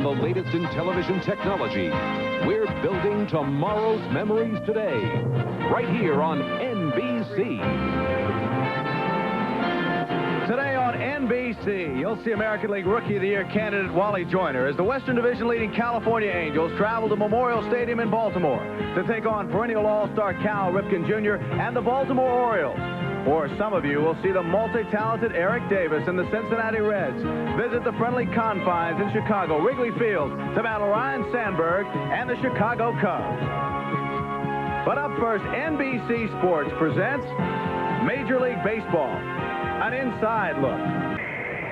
and the latest in television technology. We're building tomorrow's memories today, right here on NBC. Today on NBC, you'll see American League Rookie of the Year candidate Wally Joyner as the Western Division leading California Angels travel to Memorial Stadium in Baltimore to take on perennial All-Star Cal Ripken Jr. and the Baltimore Orioles. Or some of you will see the multi-talented Eric Davis and the Cincinnati Reds visit the friendly confines in Chicago, Wrigley Field, to battle Ryan Sandberg and the Chicago Cubs. But up first, NBC Sports presents Major League Baseball, an inside look.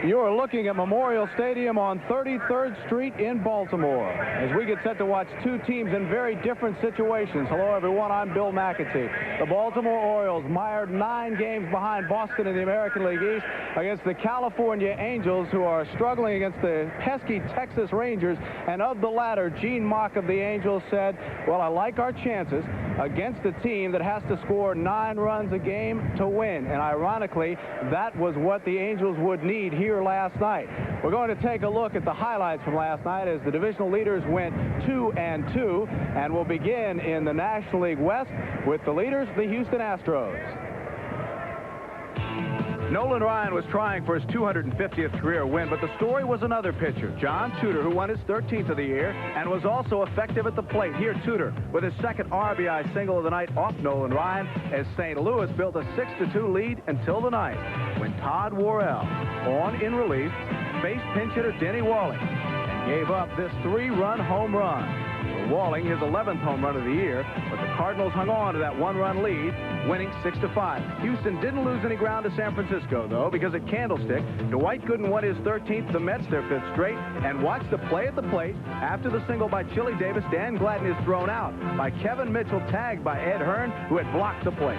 You are looking at Memorial Stadium on 33rd Street in Baltimore as we get set to watch two teams in very different situations. Hello, everyone. I'm Bill McAtee. The Baltimore Orioles mired 9 games behind Boston in the American League East against the California Angels, who are struggling against the pesky Texas Rangers. And of the latter, Gene Mock of the Angels said, well, I like our chances against a team that has to score 9 runs a game to win. And ironically, that was what the Angels would need here last night. We're going to take a look at the highlights from last night as the divisional leaders went 2-2, and we'll begin in the National League West with the leaders, the Houston Astros. Nolan Ryan was trying for his 250th career win, but the story was another pitcher, John Tudor, who won his 13th of the year and was also effective at the plate. Here, Tudor with his second RBI single of the night off Nolan Ryan as St. Louis built a 6-2 lead until the ninth, when Todd Worrell, on in relief, faced pinch hitter Denny Walling and gave up this 3-run home run. For Walling, his 11th home run of the year, but the Cardinals hung on to that 1-run lead, winning 6-5. Houston didn't lose any ground to San Francisco, though, because at Candlestick, Dwight Gooden won his 13th, the Mets their 5th straight, and watched the play at the plate. After the single by Chili Davis, Dan Gladden is thrown out by Kevin Mitchell, tagged by Ed Hearn, who had blocked the plate.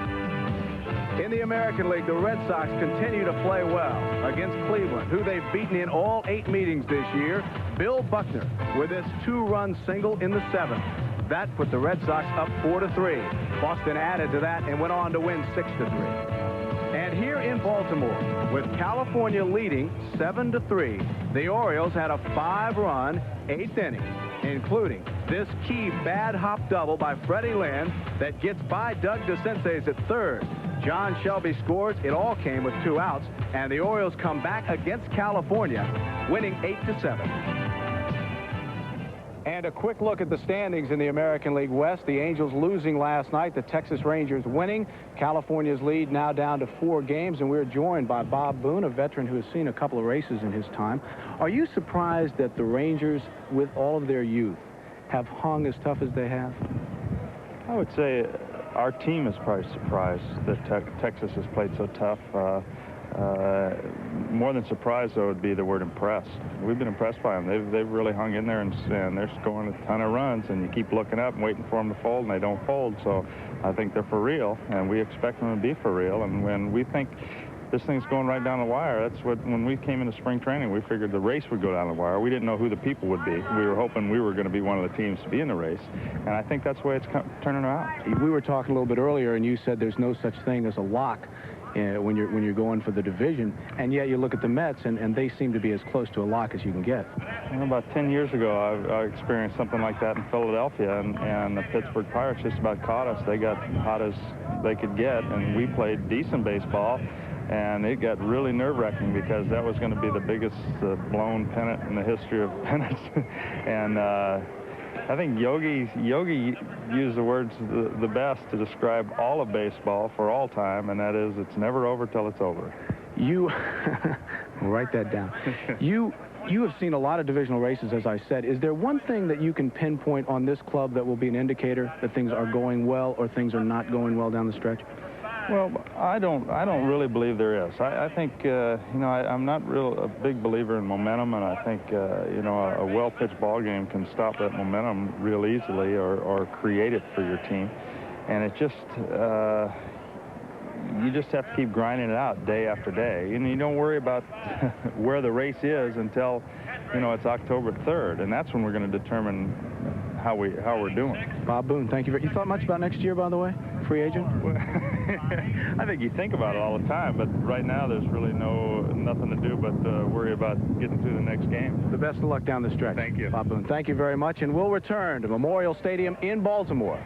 In the American League, the Red Sox continue to play well against Cleveland, who they've beaten in all 8 meetings this year. Bill Buckner with his 2-run single in the 7th. That put the Red Sox up 4-3. Boston added to that and went on to win 6-3. And here in Baltimore, with California leading 7-3, the Orioles had a 5-run 8th inning, including this key bad hop double by Freddie Lynn that gets by Doug DeCinces at third. John Shelby scores. It all came with 2 outs, and the Orioles come back against California, winning 8-7. And a quick look at the standings in the American League West. The Angels losing last night, the Texas Rangers winning. California's lead now down to 4 games, and we're joined by Bob Boone, a veteran who has seen a couple of races in his time. Are you surprised that the Rangers, with all of their youth, have hung as tough as they have? I would say our team is probably surprised that Texas has played so tough. More than surprised, though, would be the word impressed. We've been impressed by them. They've really hung in there, and they're scoring a ton of runs, and you keep looking up and waiting for them to fold, and they don't fold. So I think they're for real, and we expect them to be for real. And when we think this thing's going right down the wire, that's what, when we came into spring training, we figured the race would go down the wire. We didn't know who the people would be. We were hoping we were going to be one of the teams to be in the race, and I think that's the way it's turning out. We were talking a little bit earlier, and you said there's no such thing as a lock when you're going for the division, and yet you look at the Mets, and they seem to be as close to a lock as you can get. Well, about 10 years ago, I experienced something like that in Philadelphia, and the Pittsburgh Pirates just about caught us. They got hot as they could get, and we played decent baseball. And it got really nerve-wracking because that was going to be the biggest blown pennant in the history of pennants. And I think Yogi used the words the best to describe all of baseball for all time, and that is, it's never over till it's over. You write that down. You have seen a lot of divisional races, as I said. Is there one thing that you can pinpoint on this club that will be an indicator that things are going well or things are not going well down the stretch? Well, I don't really believe there is. I think, I'm not a big believer in momentum, and I think, a well-pitched ball game can stop that momentum real easily or create it for your team. And it just, you just have to keep grinding it out day after day. And you don't worry about where the race is until, it's October 3rd, and that's when we're going to determine how we're doing. Bob Boone, thank you. You thought much about next year, by the way, free agent? I think you think about it all the time, but right now there's really nothing to do but worry about getting through the next game. The best of luck down the stretch. Thank you. Bob Boone, thank you very much, and we'll return to Memorial Stadium in Baltimore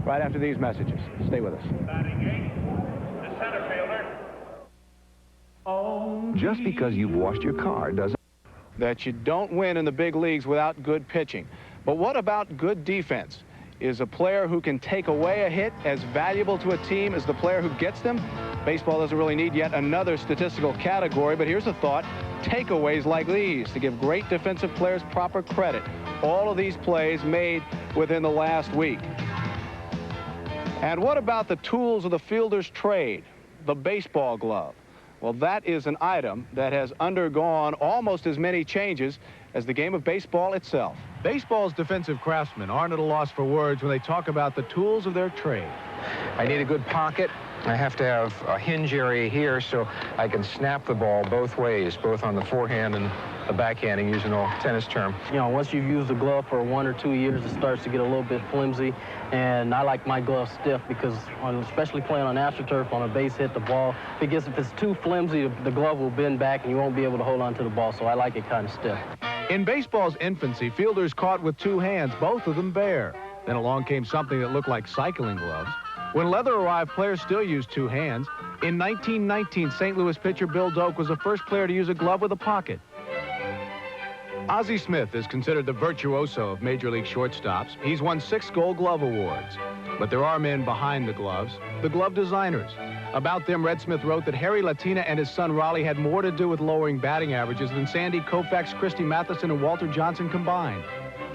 right after these messages. Stay with us. Batting 8, the center fielder. Just because you've washed your car doesn't... That you don't win in the big leagues without good pitching. But what about good defense? Is a player who can take away a hit as valuable to a team as the player who gets them? Baseball doesn't really need yet another statistical category, but here's a thought. Takeaways like these to give great defensive players proper credit. All of these plays made within the last week. And what about the tools of the fielder's trade? The baseball glove. Well, that is an item that has undergone almost as many changes as the game of baseball itself. Baseball's defensive craftsmen aren't at a loss for words when they talk about the tools of their trade. I need a good pocket. I have to have a hinge area here so I can snap the ball both ways, both on the forehand and the backhand, using an old tennis term. You know, once you've used the glove for 1 or 2 years, it starts to get a little bit flimsy, and I like my glove stiff because, especially playing on AstroTurf on a base hit, the ball, if it's too flimsy, the glove will bend back and you won't be able to hold on to the ball, so I like it kind of stiff. In baseball's infancy, fielders caught with 2 hands, both of them bare. Then along came something that looked like cycling gloves. When leather arrived, players still used 2 hands. In 1919, St. Louis pitcher Bill Doak was the first player to use a glove with a pocket. Ozzie Smith is considered the virtuoso of Major League shortstops. He's won 6 Gold Glove awards. But there are men behind the gloves, the glove designers. About them, Red Smith wrote that Harry Latina and his son Raleigh had more to do with lowering batting averages than Sandy Koufax, Christy Matheson, and Walter Johnson combined.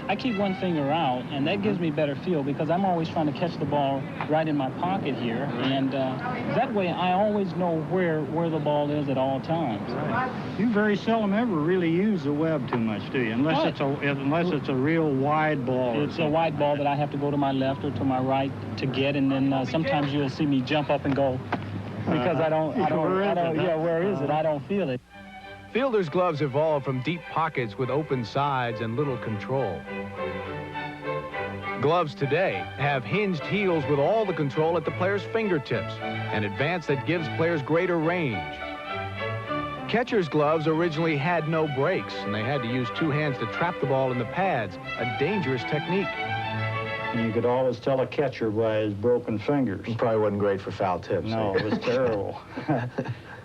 I keep one finger out, and that gives me better feel because I'm always trying to catch the ball right in my pocket here, and that way I always know where the ball is at all times. You very seldom ever really use the web too much, do you? Unless it's a real wide ball. It's a wide ball that I have to go to my left or to my right to get, and then sometimes you'll see me jump up and go because where is it? I don't feel it. Fielders' gloves evolved from deep pockets with open sides and little control. Gloves today have hinged heels with all the control at the player's fingertips, an advance that gives players greater range. Catcher's gloves originally had no brakes, and they had to use 2 hands to trap the ball in the pads, a dangerous technique. You could always tell a catcher by his broken fingers. It probably wasn't great for foul tips. No, it was terrible.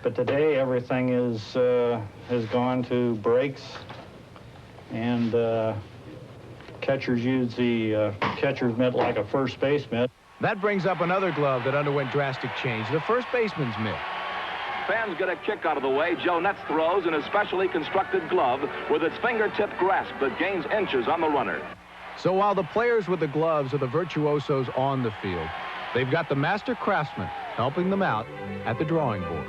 But today everything has gone to brakes, and catchers use the catcher's mitt like a first base mitt. That brings up another glove that underwent drastic change, the first baseman's mitt. Fans get a kick out of the way. Joe Netz throws in a specially constructed glove with its fingertip grasp that gains inches on the runner. So while the players with the gloves are the virtuosos on the field, they've got the master craftsmen helping them out at the drawing board.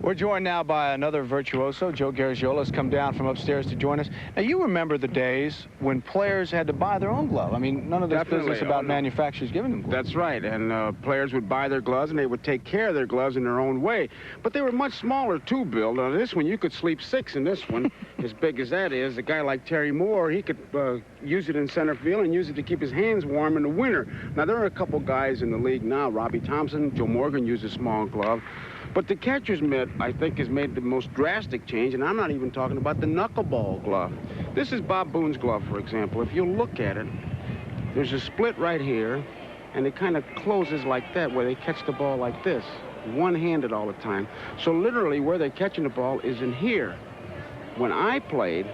We're joined now by another virtuoso. Joe Garagiola has come down from upstairs to join us. Now, you remember the days when players had to buy their own glove. I mean, none of this business about manufacturers giving them gloves. That's right, and players would buy their gloves, and they would take care of their gloves in their own way. But they were much smaller, too, Bill. Now, this one, you could sleep 6 in this one, as big as that is. A guy like Terry Moore, he could use it in center field and use it to keep his hands warm in the winter. Now, there are a couple guys in the league now. Robbie Thompson, Joe Morgan use a small glove. But the catcher's mitt, I think, has made the most drastic change, and I'm not even talking about the knuckleball glove. This is Bob Boone's glove, for example. If you look at it, there's a split right here, and it kind of closes like that, where they catch the ball like this, one-handed all the time. So literally where they're catching the ball is in here. When I played,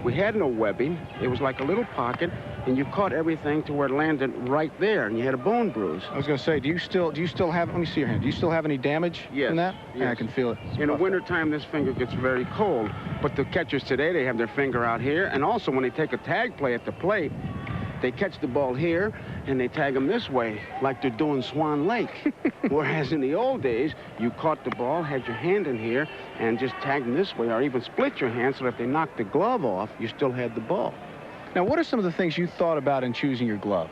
we had no webbing. It was like a little pocket, and you caught everything to where it landed right there, and you had a bone bruise. I was going to say, do you still have, let me see your hand, do you still have any damage from that? Yes. Yeah, I can feel it. In the wintertime, this finger gets very cold, but the catchers today, they have their finger out here, and also when they take a tag play at the plate, they catch the ball here, and they tag them this way, like they're doing Swan Lake. Whereas in the old days, you caught the ball, had your hand in here, and just tagged them this way, or even split your hand so that if they knocked the glove off, you still had the ball. Now, what are some of the things you thought about in choosing your glove?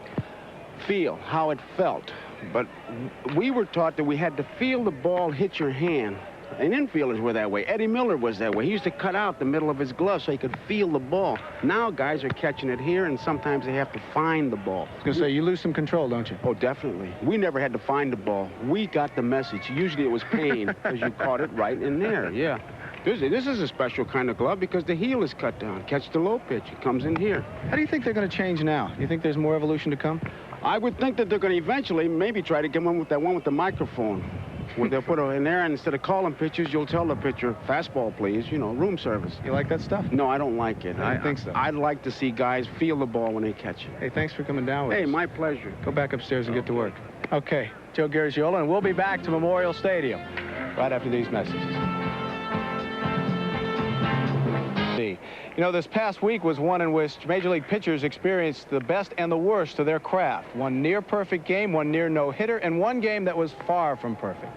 Feel, how it felt. But we were taught that we had to feel the ball hit your hand And infielders were that way. Eddie Miller was that way. He used to cut out the middle of his glove so he could feel the ball. Now guys are catching it here, and sometimes they have to find the ball. I was going to say, you lose some control, don't you? Oh, definitely. We never had to find the ball. We got the message. Usually it was pain because you caught it right in there, yeah. This is a special kind of glove because the heel is cut down. Catch the low pitch. It comes in here. How do you think they're going to change now? Do you think there's more evolution to come? I would think that they're going to eventually maybe try to get one with that one with the microphone. Where they'll put it in there, and instead of calling pitchers, you'll tell the pitcher, fastball, please, you know, room service. You like that stuff? No, I don't like it. I don't think so. I'd like to see guys feel the ball when they catch it. Hey, thanks for coming down with us. Hey, my pleasure. Go back upstairs and get to work. Okay, Joe Garagiola, and we'll be back to Memorial Stadium right after these messages. You know, this past week was one in which Major League pitchers experienced the best and the worst of their craft. One near-perfect game, one near no-hitter, and one game that was far from perfect.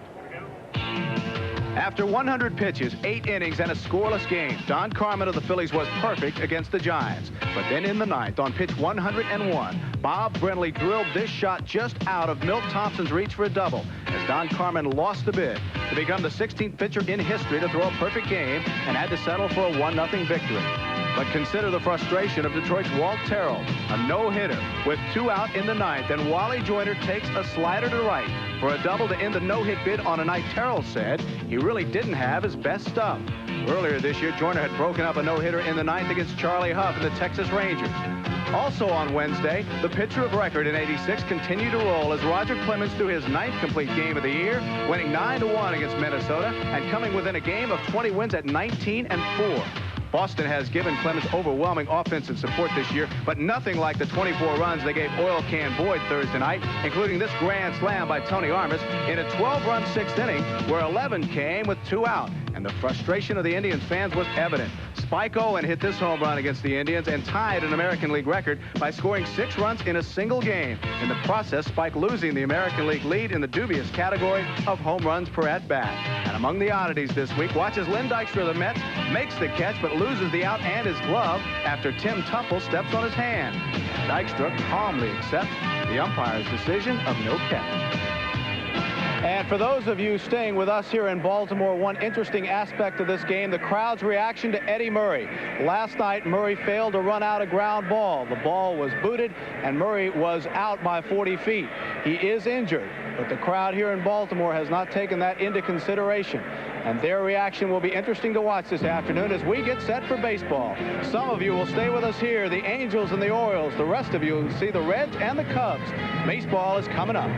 After 100 pitches, 8 innings, and a scoreless game, Don Carmen of the Phillies was perfect against the Giants. But then in the ninth, on pitch 101, Bob Brenly drilled this shot just out of Milt Thompson's reach for a double, as Don Carmen lost the bid to become the 16th pitcher in history to throw a perfect game and had to settle for a 1-0 victory. But consider the frustration of Detroit's Walt Terrell, a no-hitter with 2 out in the ninth, and Wally Joyner takes a slider to right for a double to end the no-hit bid on a night Terrell said he really didn't have his best stuff. Earlier this year, Joyner had broken up a no-hitter in the ninth against Charlie Huff and the Texas Rangers. Also on Wednesday, the pitcher of record in '86 continued to roll as Roger Clemens threw his 9th complete game of the year, winning 9-1 against Minnesota and coming within a game of 20 wins at 19-4. Boston has given Clemens overwhelming offensive support this year, but nothing like the 24 runs they gave Oil Can Boyd Thursday night, including this grand slam by Tony Armas in a 12-run 6th inning where 11 came with 2 out. And the frustration of the Indians fans was evident. Spike Owen hit this home run against the Indians and tied an American League record by scoring 6 runs in a single game. In the process, Spike losing the American League lead in the dubious category of home runs per at-bat. And among the oddities this week, watch as Lynn Dykstra of the Mets makes the catch but loses the out and his glove after Tim Tupple steps on his hand. Dykstra calmly accepts the umpire's decision of no catch. And for those of you staying with us here in Baltimore, one interesting aspect of this game, the crowd's reaction to Eddie Murray. Last night, Murray failed to run out a ground ball. The ball was booted, and Murray was out by 40 feet. He is injured, but the crowd here in Baltimore has not taken that into consideration. And their reaction will be interesting to watch this afternoon as we get set for baseball. Some of you will stay with us here, the Angels and the Orioles. The rest of you will see the Reds and the Cubs. Baseball is coming up.